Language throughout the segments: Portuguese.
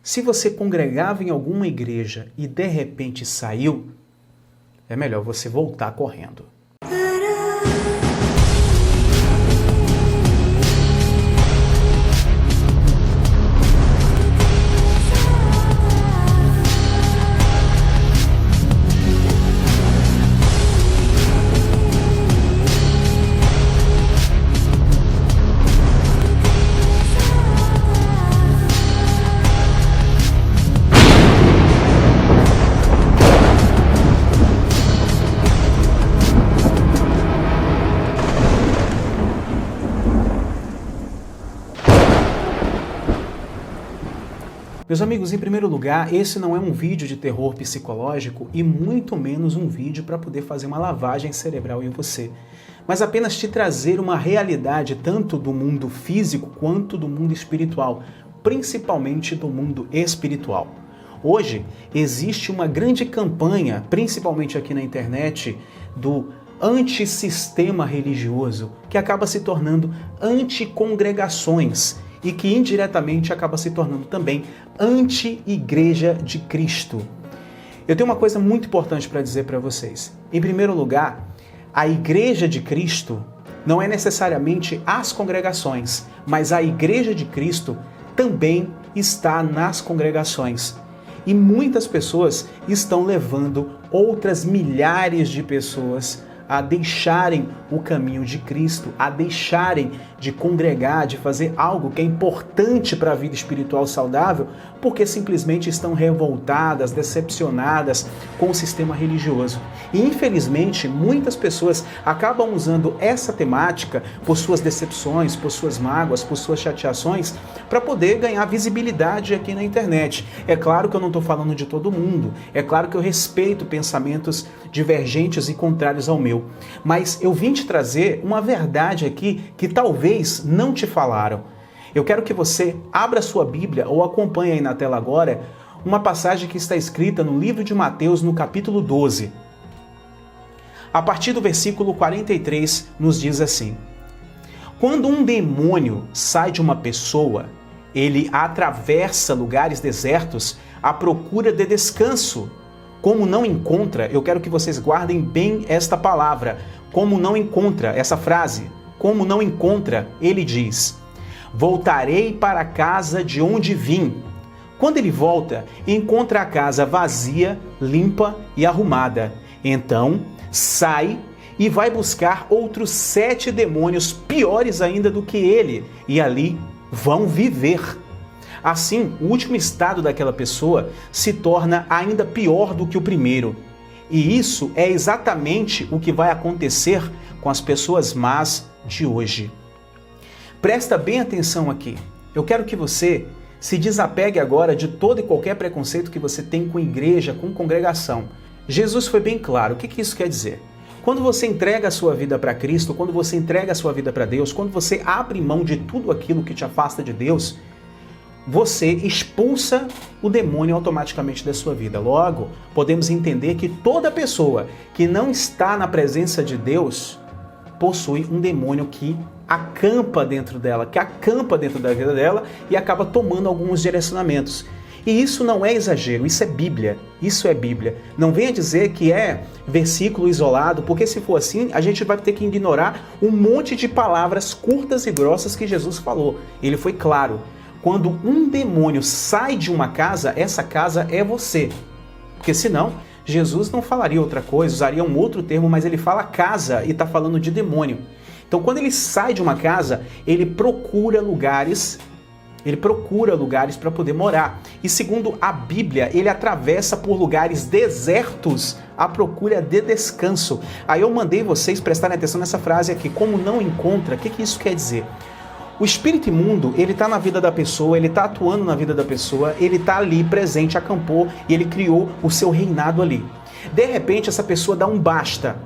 Se você congregava em alguma igreja e de repente saiu, é melhor você voltar correndo. Meus amigos, em primeiro lugar, esse não é um vídeo de terror psicológico e muito menos um vídeo para poder fazer uma lavagem cerebral em você, mas apenas te trazer uma realidade tanto do mundo físico quanto do mundo espiritual, principalmente do mundo espiritual. Hoje existe uma grande campanha, principalmente aqui na internet, do antissistema religioso, que acaba se tornando anticongregações, e que indiretamente acaba se tornando também anti-igreja de Cristo. Eu tenho uma coisa muito importante para dizer para vocês. Em primeiro lugar, a igreja de Cristo não é necessariamente as congregações, mas a igreja de Cristo também está nas congregações. E muitas pessoas estão levando outras milhares de pessoas a deixarem o caminho de Cristo, a deixarem de congregar, de fazer algo que é importante para a vida espiritual saudável, porque simplesmente estão revoltadas, decepcionadas com o sistema religioso. E infelizmente, muitas pessoas acabam usando essa temática por suas decepções, por suas mágoas, por suas chateações, para poder ganhar visibilidade aqui na internet. É claro que eu não estou falando de todo mundo, é claro que eu respeito pensamentos divergentes e contrários ao meu, mas eu vim te trazer uma verdade aqui que talvez não te falaram. Eu quero que você abra sua Bíblia ou acompanhe aí na tela agora uma passagem que está escrita no livro de Mateus, no capítulo 12. A partir do versículo 43, nos diz assim: quando um demônio sai de uma pessoa, ele atravessa lugares desertos à procura de descanso. Como não encontra, eu quero que vocês guardem bem esta palavra, como não encontra, essa frase, como não encontra, ele diz: voltarei para a casa de onde vim. Quando ele volta, encontra a casa vazia, limpa e arrumada. Então, sai e vai buscar outros 7 demônios piores ainda do que ele, e ali vão viver. Assim, o último estado daquela pessoa se torna ainda pior do que o primeiro. E isso é exatamente o que vai acontecer com as pessoas más de hoje. Presta bem atenção aqui. Eu quero que você se desapegue agora de todo e qualquer preconceito que você tem com igreja, com congregação. Jesus foi bem claro. O que isso quer dizer? Quando você entrega a sua vida para Cristo, quando você entrega a sua vida para Deus, quando você abre mão de tudo aquilo que te afasta de Deus, você expulsa o demônio automaticamente da sua vida. Logo, podemos entender que toda pessoa que não está na presença de Deus possui um demônio que acampa dentro dela, que acampa dentro da vida dela e acaba tomando alguns direcionamentos. E isso não é exagero, isso é Bíblia. Isso é Bíblia. Não venha dizer que é versículo isolado, porque se for assim, a gente vai ter que ignorar um monte de palavras curtas e grossas que Jesus falou. Ele foi claro. Quando um demônio sai de uma casa, essa casa é você. Porque senão, Jesus não falaria outra coisa, usaria um outro termo, mas ele fala casa e está falando de demônio. Então, quando ele sai de uma casa, ele procura lugares para poder morar. E segundo a Bíblia, ele atravessa por lugares desertos à procura de descanso. Aí eu mandei vocês prestarem atenção nessa frase aqui, como não encontra, o que isso quer dizer? O espírito imundo, ele está na vida da pessoa, ele está atuando na vida da pessoa, ele está ali presente, acampou e ele criou o seu reinado ali. De repente, essa pessoa dá um basta.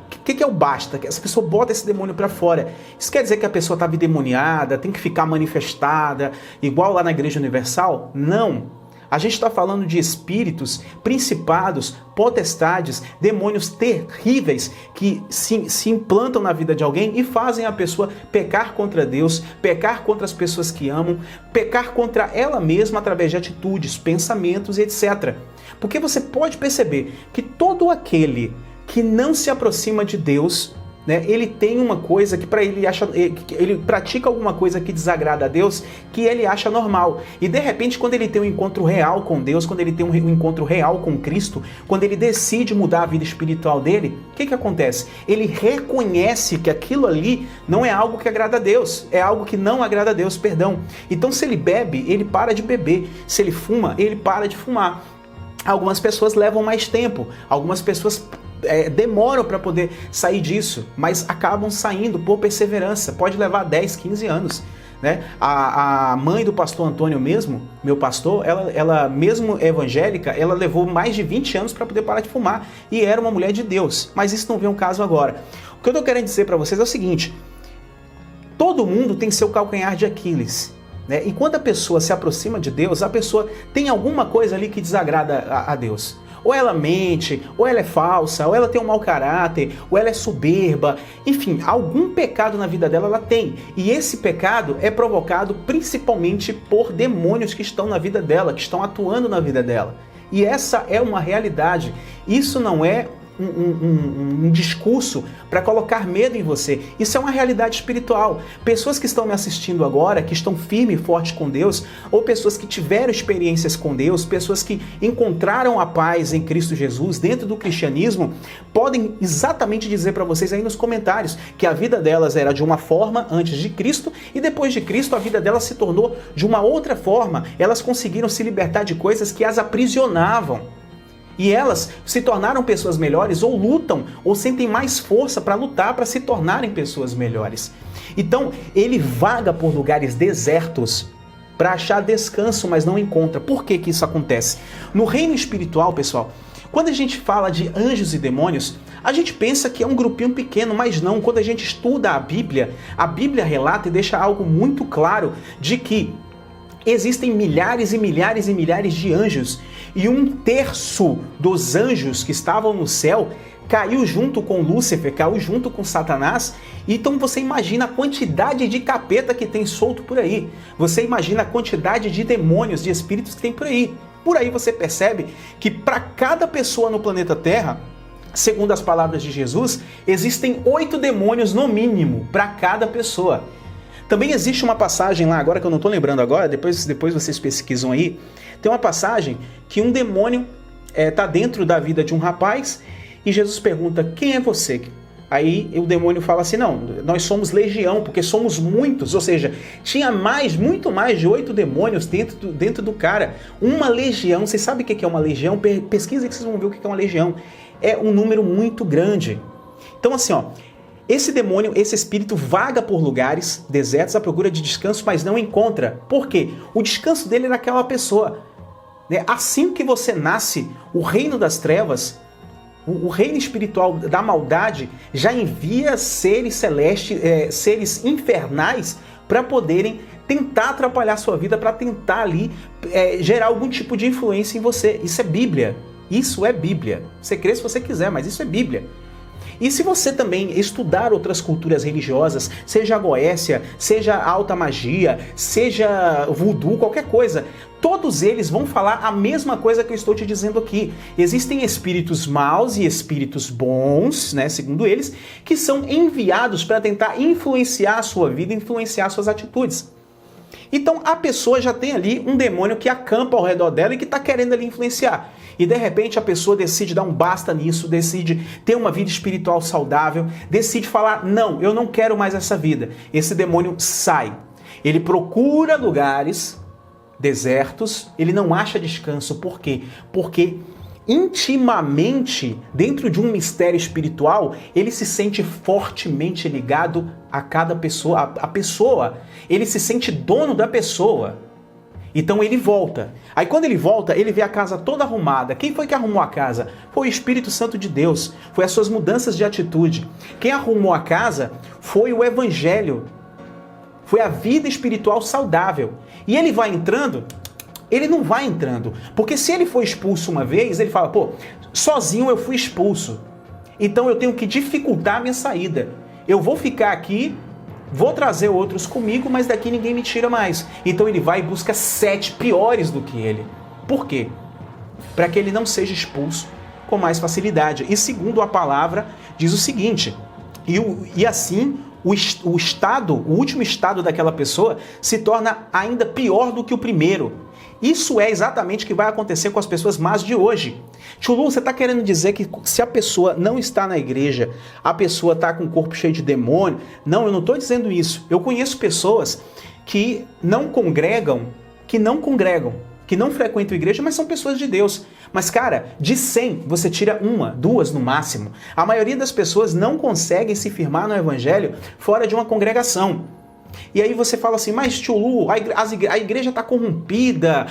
O que é o basta? Essa pessoa bota esse demônio para fora. Isso quer dizer que a pessoa estava endemoniada, tem que ficar manifestada, igual lá na Igreja Universal? Não. A gente está falando de espíritos, principados, potestades, demônios terríveis que se implantam na vida de alguém e fazem a pessoa pecar contra Deus, pecar contra as pessoas que amam, pecar contra ela mesma através de atitudes, pensamentos, etc. Porque você pode perceber que todo aquele que não se aproxima de Deus, né, ele tem uma coisa que para ele ele pratica alguma coisa que desagrada a Deus, que ele acha normal. E de repente, quando ele tem um encontro real com Deus, quando ele tem um encontro real com Cristo, quando ele decide mudar a vida espiritual dele, o que acontece? Ele reconhece que aquilo ali não é algo que agrada a Deus, é algo que não agrada a Deus, perdão. Então, se ele bebe, ele para de beber. Se ele fuma, ele para de fumar. Algumas pessoas levam mais tempo, algumas pessoas demoram para poder sair disso, mas acabam saindo por perseverança. Pode levar 10, 15 anos. Né? A mãe do pastor Antônio mesmo, meu pastor, ela mesmo evangélica, ela levou mais de 20 anos para poder parar de fumar e era uma mulher de Deus. Mas isso não vem um caso agora. O que eu tô querendo dizer para vocês é o seguinte: todo mundo tem seu calcanhar de Aquiles. Né? E quando a pessoa se aproxima de Deus, a pessoa tem alguma coisa ali que desagrada a Deus. Ou ela mente, ou ela é falsa, ou ela tem um mau caráter, ou ela é soberba. Enfim, algum pecado na vida dela ela tem. E esse pecado é provocado principalmente por demônios que estão na vida dela, que estão atuando na vida dela. E essa é uma realidade. Isso não é um discurso para colocar medo em você. Isso é uma realidade espiritual. Pessoas que estão me assistindo agora, que estão firmes e fortes com Deus, ou pessoas que tiveram experiências com Deus, pessoas que encontraram a paz em Cristo Jesus dentro do cristianismo, podem exatamente dizer para vocês aí nos comentários que a vida delas era de uma forma antes de Cristo e depois de Cristo a vida delas se tornou de uma outra forma. Elas conseguiram se libertar de coisas que as aprisionavam. E elas se tornaram pessoas melhores, ou lutam, ou sentem mais força para lutar, para se tornarem pessoas melhores. Então, ele vaga por lugares desertos para achar descanso, mas não encontra. Por que que isso acontece? No reino espiritual, pessoal, quando a gente fala de anjos e demônios, a gente pensa que é um grupinho pequeno, mas não. Quando a gente estuda a Bíblia relata e deixa algo muito claro de que existem milhares e milhares e milhares de anjos, e 1/3 dos anjos que estavam no céu caiu junto com Lúcifer, caiu junto com Satanás. Então você imagina a quantidade de capeta que tem solto por aí. Você imagina a quantidade de demônios, de espíritos que tem por aí. Por aí você percebe que para cada pessoa no planeta Terra, segundo as palavras de Jesus, existem 8 demônios no mínimo para cada pessoa. Também existe uma passagem lá, agora que eu não estou lembrando agora, depois vocês pesquisam aí, tem uma passagem que um demônio está dentro da vida de um rapaz e Jesus pergunta: quem é você? Aí o demônio fala assim: não, nós somos legião, porque somos muitos, ou seja, tinha muito mais de 8 demônios dentro do cara. Uma legião, vocês sabem o que é uma legião? Pesquisem que vocês vão ver o que é uma legião. É um número muito grande. Então assim, ó, esse demônio, esse espírito vaga por lugares desertos à procura de descanso, mas não encontra. Por quê? O descanso dele é naquela pessoa. Né? Assim que você nasce, o reino das trevas, o reino espiritual da maldade, já envia seres celestes, seres infernais, para poderem tentar atrapalhar a sua vida, para tentar ali gerar algum tipo de influência em você. Isso é Bíblia. Isso é Bíblia. Você crê se você quiser, mas isso é Bíblia. E se você também estudar outras culturas religiosas, seja a Goécia, seja a alta magia, seja voodoo, qualquer coisa, todos eles vão falar a mesma coisa que eu estou te dizendo aqui. Existem espíritos maus e espíritos bons, né, segundo eles, que são enviados para tentar influenciar a sua vida, influenciar suas atitudes. Então a pessoa já tem ali um demônio que acampa ao redor dela e que está querendo ali influenciar. E de repente a pessoa decide dar um basta nisso, decide ter uma vida espiritual saudável, decide falar: não, eu não quero mais essa vida. Esse demônio sai. Ele procura lugares desertos, ele não acha descanso. Por quê? Porque intimamente, dentro de um mistério espiritual, ele se sente fortemente ligado a cada pessoa, a pessoa. Ele se sente dono da pessoa. Então ele volta. Aí quando ele volta, ele vê a casa toda arrumada. Quem foi que arrumou a casa? Foi o Espírito Santo de Deus. Foi as suas mudanças de atitude. Quem arrumou a casa foi o Evangelho. Foi a vida espiritual saudável. E ele vai entrando ele não vai entrando. Porque se ele foi expulso uma vez, ele fala, pô, sozinho eu fui expulso. Então eu tenho que dificultar a minha saída. Eu vou ficar aqui, vou trazer outros comigo, mas daqui ninguém me tira mais. Então ele vai e busca 7 piores do que ele. Por quê? Para que ele não seja expulso com mais facilidade. E segundo a palavra, diz o seguinte, e assim o último estado daquela pessoa se torna ainda pior do que o primeiro. Isso é exatamente o que vai acontecer com as pessoas más de hoje. Tio Lu, você está querendo dizer que se a pessoa não está na igreja, a pessoa está com o corpo cheio de demônio? Não, eu não estou dizendo isso. Eu conheço pessoas que não congregam, que não frequentam a igreja, mas são pessoas de Deus. Mas, cara, de 100, você tira 1, 2 no máximo. A maioria das pessoas não conseguem se firmar no evangelho fora de uma congregação. E aí você fala assim, mas tio Lu, a igreja está corrompida,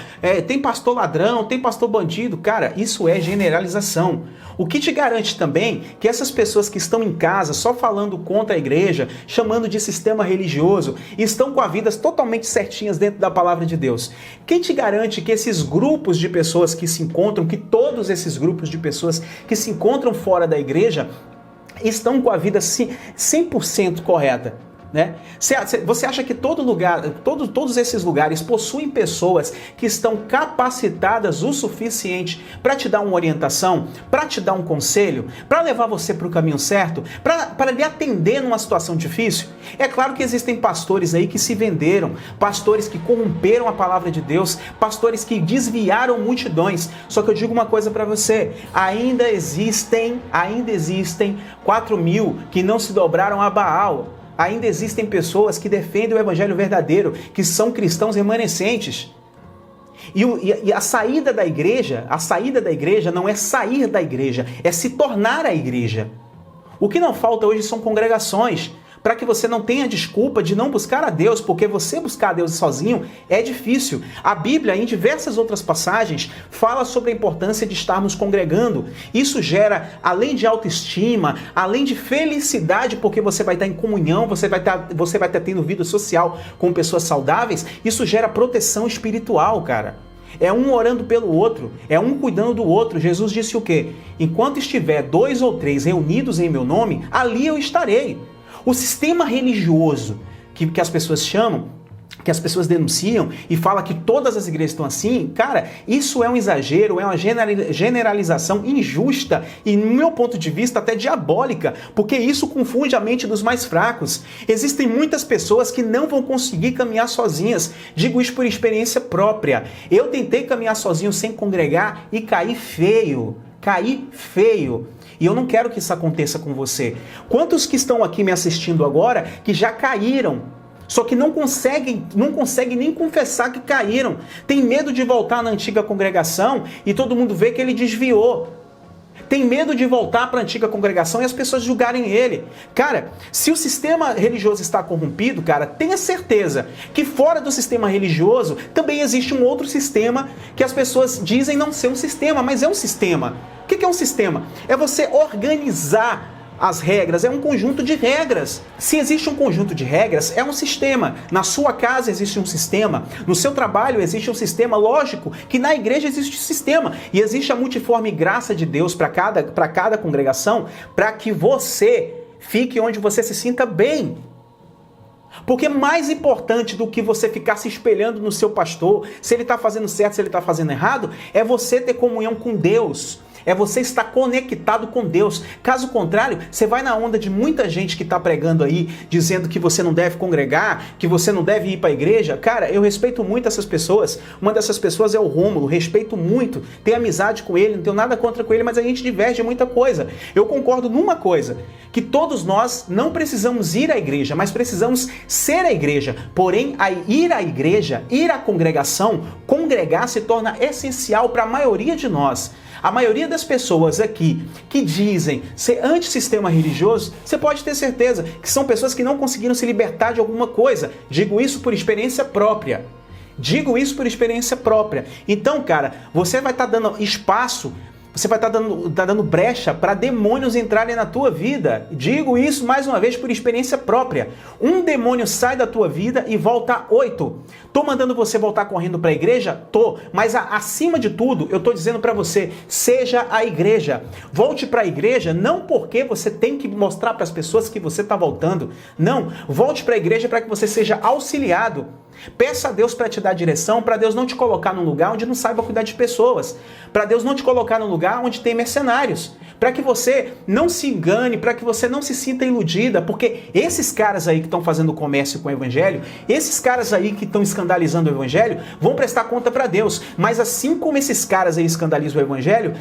tem pastor ladrão, tem pastor bandido. Cara, isso é generalização. O que te garante também que essas pessoas que estão em casa só falando contra a igreja, chamando de sistema religioso, estão com as vidas totalmente certinhas dentro da palavra de Deus? Quem te garante que esses grupos de pessoas que se encontram, que todos esses grupos de pessoas que se encontram fora da igreja estão com a vida 100% correta? Né? Você acha que todos esses lugares possuem pessoas que estão capacitadas o suficiente para te dar uma orientação, para te dar um conselho, para levar você para o caminho certo, para lhe atender numa situação difícil? É claro que existem pastores aí que se venderam, pastores que corromperam a palavra de Deus, pastores que desviaram multidões. Só que eu digo uma coisa para você, ainda existem 4.000 que não se dobraram a Baal. Ainda existem pessoas que defendem o evangelho verdadeiro, que são cristãos remanescentes. E a saída da igreja não é sair da igreja, é se tornar a igreja. O que não falta hoje são congregações, para que você não tenha desculpa de não buscar a Deus, porque você buscar a Deus sozinho é difícil. A Bíblia, em diversas outras passagens, fala sobre a importância de estarmos congregando. Isso gera, além de autoestima, além de felicidade, porque você vai estar em comunhão, você vai estar tendo vida social com pessoas saudáveis, isso gera proteção espiritual, cara. É um orando pelo outro, é um cuidando do outro. Jesus disse o quê? Enquanto estiver 2 ou 3 reunidos em meu nome, ali eu estarei. O sistema religioso que as pessoas chamam, que as pessoas denunciam e fala que todas as igrejas estão assim, cara, isso é um exagero, é uma generalização injusta e, no meu ponto de vista, até diabólica, porque isso confunde a mente dos mais fracos. Existem muitas pessoas que não vão conseguir caminhar sozinhas. Digo isso por experiência própria. Eu tentei caminhar sozinho sem congregar e caí feio. E eu não quero que isso aconteça com você. Quantos que estão aqui me assistindo agora que já caíram, só que não conseguem nem confessar que caíram, tem medo de voltar na antiga congregação e todo mundo vê que ele desviou. Tem medo de voltar para a antiga congregação e as pessoas julgarem ele. Cara, se o sistema religioso está corrompido, cara, tenha certeza que fora do sistema religioso também existe um outro sistema que as pessoas dizem não ser um sistema, mas é um sistema. O que é um sistema? É você organizar as regras, é um conjunto de regras. Se existe um conjunto de regras, é um sistema. Na sua casa existe um sistema, no seu trabalho existe um sistema. Lógico que na igreja existe um sistema e existe a multiforme graça de Deus para cada congregação, para que você fique onde você se sinta bem. Porque mais importante do que você ficar se espelhando no seu pastor, se ele está fazendo certo, se ele está fazendo errado, é você ter comunhão com Deus. É você estar conectado com Deus. Caso contrário, você vai na onda de muita gente que está pregando aí, dizendo que você não deve congregar, que você não deve ir para a igreja. Cara, eu respeito muito essas pessoas. Uma dessas pessoas é o Rômulo, respeito muito, tenho amizade com ele, não tenho nada contra com ele, mas a gente diverge muita coisa. Eu concordo numa coisa, que todos nós não precisamos ir à igreja, mas precisamos ser a igreja. Porém, ir à igreja, ir à congregação, congregar se torna essencial para a maioria de nós. A maioria das pessoas aqui que dizem ser antissistema religioso, você pode ter certeza que são pessoas que não conseguiram se libertar de alguma coisa. Digo isso por experiência própria. Então, cara, você vai estar dando espaço, você vai estar dando brecha para demônios entrarem na tua vida. Digo isso mais uma vez por experiência própria. Um demônio sai da tua vida e volta 8. Tô mandando você voltar correndo para a igreja? Tô. Mas acima de tudo, eu tô dizendo para você, seja a igreja. Volte para a igreja não porque você tem que mostrar para as pessoas que você está voltando. Não. Volte para a igreja para que você seja auxiliado. Peça a Deus para te dar direção, para Deus não te colocar num lugar onde não saiba cuidar de pessoas, para Deus não te colocar num lugar onde tem mercenários, para que você não se engane, para que você não se sinta iludida, porque esses caras aí que estão fazendo comércio com o evangelho, esses caras aí que estão escandalizando o evangelho, vão prestar conta para Deus, mas assim como esses caras aí escandalizam o evangelho,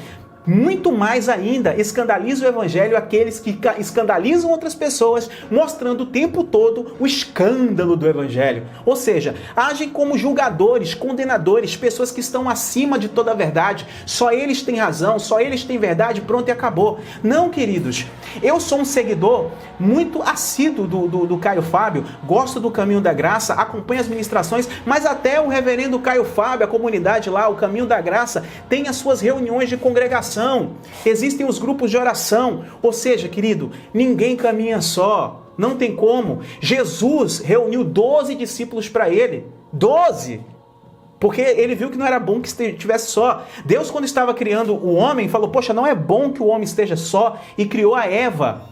muito mais ainda, escandaliza o evangelho aqueles que escandalizam outras pessoas, mostrando o tempo todo o escândalo do evangelho. Ou seja, agem como julgadores, condenadores, pessoas que estão acima de toda a verdade. Só eles têm razão, só eles têm verdade, pronto e acabou. Não, queridos. Eu sou um seguidor muito assíduo do Caio Fábio, gosto do Caminho da Graça, acompanho as ministrações, mas até o reverendo Caio Fábio, a comunidade lá, o Caminho da Graça, tem as suas reuniões de congregação. Existem os grupos de oração, ou seja, querido, ninguém caminha só, não tem como. Jesus reuniu 12 discípulos para ele, 12, porque ele viu que não era bom que estivesse só. Deus, quando estava criando o homem, falou, poxa, não é bom que o homem esteja só, e criou a Eva.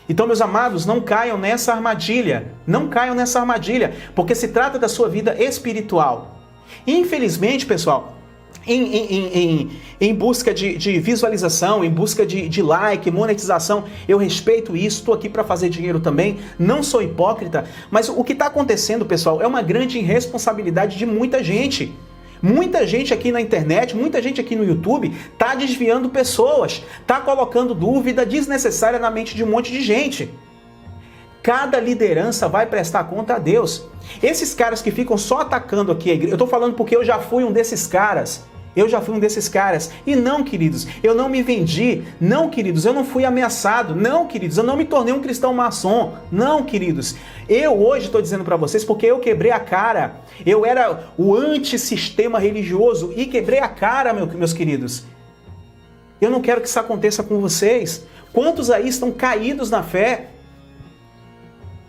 Então, meus amados, não caiam nessa armadilha, não caiam nessa armadilha, porque se trata da sua vida espiritual. Infelizmente, pessoal, em busca de visualização, em busca de like, monetização, eu respeito isso, estou aqui para fazer dinheiro também, não sou hipócrita, mas o que está acontecendo, pessoal, é uma grande irresponsabilidade de muita gente. Muita gente aqui na internet, muita gente aqui no YouTube está desviando pessoas, está colocando dúvida desnecessária na mente de um monte de gente. Cada liderança vai prestar conta a Deus. Esses caras que ficam só atacando aqui a igreja, eu estou falando porque eu já fui um desses caras. E não, queridos, eu não me vendi. Não, queridos, eu não fui ameaçado. Não, queridos, eu não me tornei um cristão maçom. Não, queridos, eu hoje estou dizendo para vocês porque eu quebrei a cara. Eu era o antissistema religioso e quebrei a cara, meus queridos. Eu não quero que isso aconteça com vocês. Quantos aí estão caídos na fé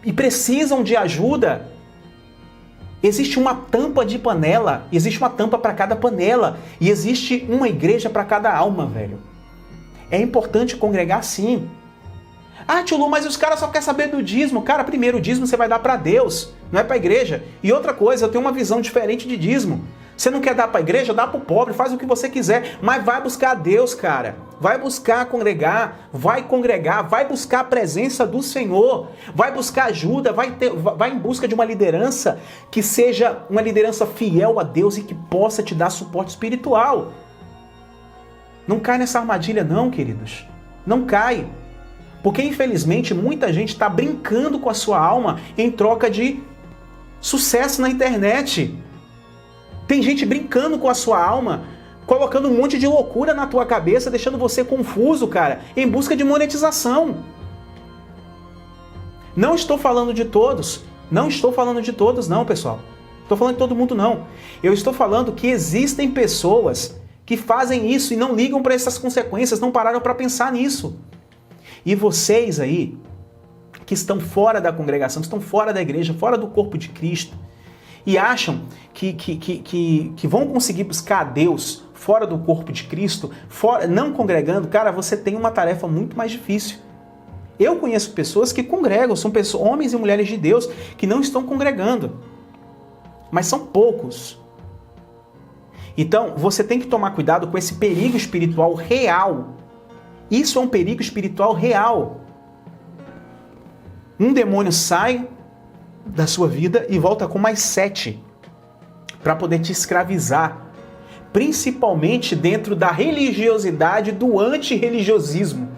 e precisam de ajuda? Existe uma tampa de panela, existe uma tampa para cada panela e existe uma igreja para cada alma, velho. É importante congregar sim. Ah, tio Lu, mas os caras só querem saber do dízimo. Cara, primeiro o dízimo você vai dar para Deus, não é para a igreja. E outra coisa, eu tenho uma visão diferente de dízimo. Você não quer dar para a igreja, dá para o pobre, faz o que você quiser, mas vai buscar Deus, cara. Vai buscar congregar, vai buscar a presença do Senhor, vai buscar ajuda, vai em busca de uma liderança que seja uma liderança fiel a Deus e que possa te dar suporte espiritual. Não cai nessa armadilha não, queridos. Não cai. Porque infelizmente muita gente está brincando com a sua alma em troca de sucesso na internet. Tem gente brincando com a sua alma, colocando um monte de loucura na tua cabeça, deixando você confuso, cara, em busca de monetização. Não estou falando de todos. Não, pessoal. Estou falando de todo mundo, não. Eu estou falando que existem pessoas que fazem isso e não ligam para essas consequências, não pararam para pensar nisso. E vocês aí, que estão fora da congregação, que estão fora da igreja, fora do corpo de Cristo, e acham que vão conseguir buscar a Deus fora do corpo de Cristo, não congregando, cara, você tem uma tarefa muito mais difícil. Eu conheço pessoas que congregam, são pessoas, homens e mulheres de Deus, que não estão congregando. Mas são poucos. Então, você tem que tomar cuidado com esse perigo espiritual real. Isso é um perigo espiritual real. Um demônio sai da sua vida e volta com mais 7 para poder te escravizar, principalmente dentro da religiosidade, do antirreligiosismo.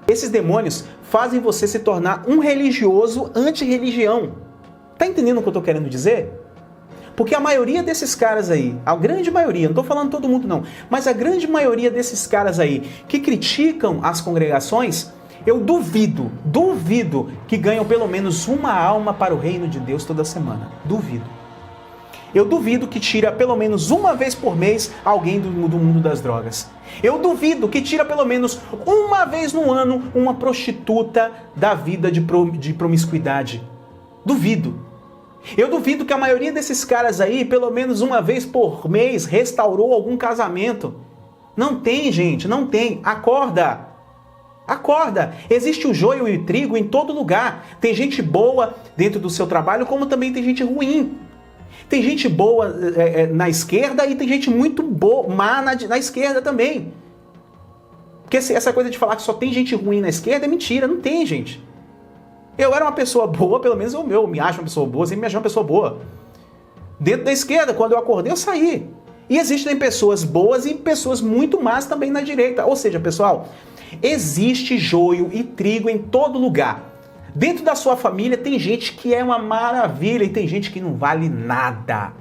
Esses demônios fazem você se tornar um religioso anti-religião. Tá entendendo o que eu tô querendo dizer? Porque a maioria desses caras aí, a grande maioria, não tô falando todo mundo não, mas a grande maioria desses caras aí que criticam as congregações, eu duvido que ganham pelo menos uma alma para o reino de Deus toda semana. Duvido. Eu duvido que tira pelo menos uma vez por mês alguém do mundo das drogas. Eu duvido que tira pelo menos uma vez no ano uma prostituta da vida de promiscuidade. Duvido. Eu duvido que a maioria desses caras aí, pelo menos uma vez por mês, restaurou algum casamento. Não tem, gente, não tem. Acorda! Acorda! Existe o joio e o trigo em todo lugar. Tem gente boa dentro do seu trabalho, como também tem gente ruim. Tem gente boa na esquerda e tem gente muito má na esquerda também. Porque essa coisa de falar que só tem gente ruim na esquerda é mentira, não tem, gente. Eu era uma pessoa boa, pelo menos eu me acho uma pessoa boa, sempre me acho uma pessoa boa. Dentro da esquerda, quando eu acordei, eu saí. E existem pessoas boas e pessoas muito más também na direita. Ou seja, pessoal, existe joio e trigo em todo lugar. Dentro da sua família tem gente que é uma maravilha e tem gente que não vale nada.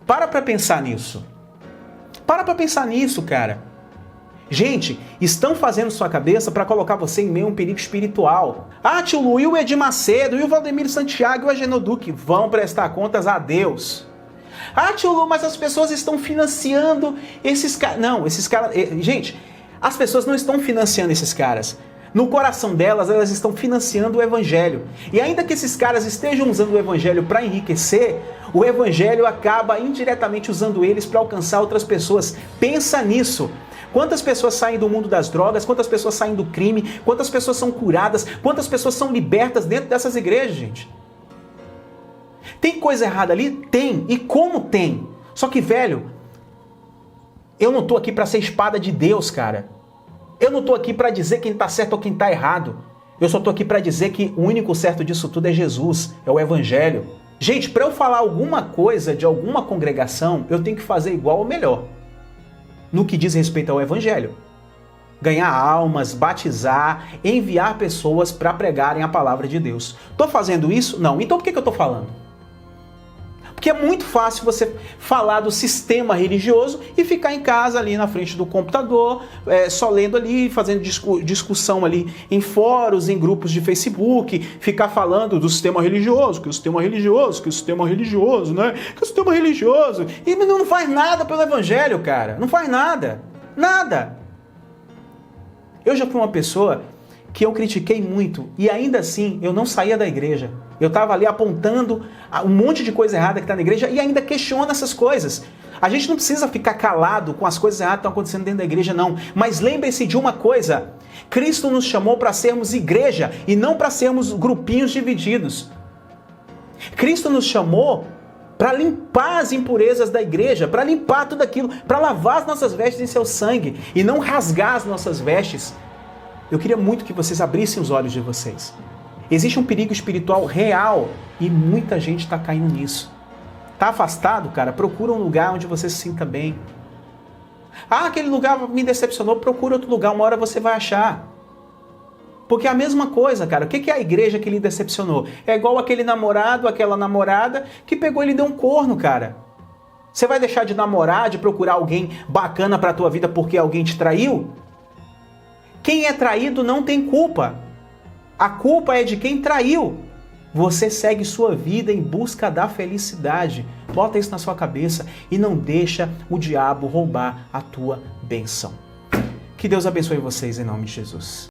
Para pra pensar nisso. Para pra pensar nisso, cara. Gente, estão fazendo sua cabeça para colocar você em meio a um perigo espiritual. Ah, tio Lu, e o Edir Macedo, e o Valdemiro Santiago, e o Agenor Duque vão prestar contas a Deus. Ah, tio Lu, mas as pessoas estão financiando esses caras. Não, esses caras... Gente, as pessoas não estão financiando esses caras. No coração delas, elas estão financiando o evangelho. E ainda que esses caras estejam usando o evangelho para enriquecer, o evangelho acaba indiretamente usando eles para alcançar outras pessoas. Pensa nisso. Quantas pessoas saem do mundo das drogas, quantas pessoas saem do crime, quantas pessoas são curadas, quantas pessoas são libertas dentro dessas igrejas, gente? Tem coisa errada ali? Tem. E como tem? Só que, velho, eu não tô aqui para ser espada de Deus, cara. Eu não tô aqui para dizer quem tá certo ou quem tá errado. Eu só tô aqui para dizer que o único certo disso tudo é Jesus, é o evangelho. Gente, para eu falar alguma coisa de alguma congregação, eu tenho que fazer igual ou melhor. No que diz respeito ao evangelho. Ganhar almas, batizar, enviar pessoas para pregarem a palavra de Deus. Tô fazendo isso? Não. Então por que eu tô falando? Porque é muito fácil você falar do sistema religioso e ficar em casa ali na frente do computador, só lendo ali, fazendo discussão ali em fóruns, em grupos de Facebook, ficar falando do sistema religioso, que o sistema religioso, que o sistema religioso, né? Que o sistema religioso. E não faz nada pelo evangelho, cara. Não faz nada. Nada. Eu já fui uma pessoa que eu critiquei muito e ainda assim eu não saía da igreja. Eu estava ali apontando um monte de coisa errada que está na igreja e ainda questiono essas coisas. A gente não precisa ficar calado com as coisas erradas que estão acontecendo dentro da igreja, não. Mas lembre-se de uma coisa. Cristo nos chamou para sermos igreja e não para sermos grupinhos divididos. Cristo nos chamou para limpar as impurezas da igreja, para limpar tudo aquilo, para lavar as nossas vestes em seu sangue e não rasgar as nossas vestes. Eu queria muito que vocês abrissem os olhos de vocês. Existe um perigo espiritual real e muita gente está caindo nisso. Tá afastado, cara? Procura um lugar onde você se sinta bem. Ah, aquele lugar me decepcionou, procura outro lugar, uma hora você vai achar. Porque é a mesma coisa, cara. O que é a igreja que lhe decepcionou? É igual aquele namorado, aquela namorada que pegou e lhe deu um corno, cara. Você vai deixar de namorar, de procurar alguém bacana pra tua vida porque alguém te traiu? Quem é traído não tem culpa. A culpa é de quem traiu. Você segue sua vida em busca da felicidade. Bota isso na sua cabeça e não deixa o diabo roubar a tua bênção. Que Deus abençoe vocês em nome de Jesus.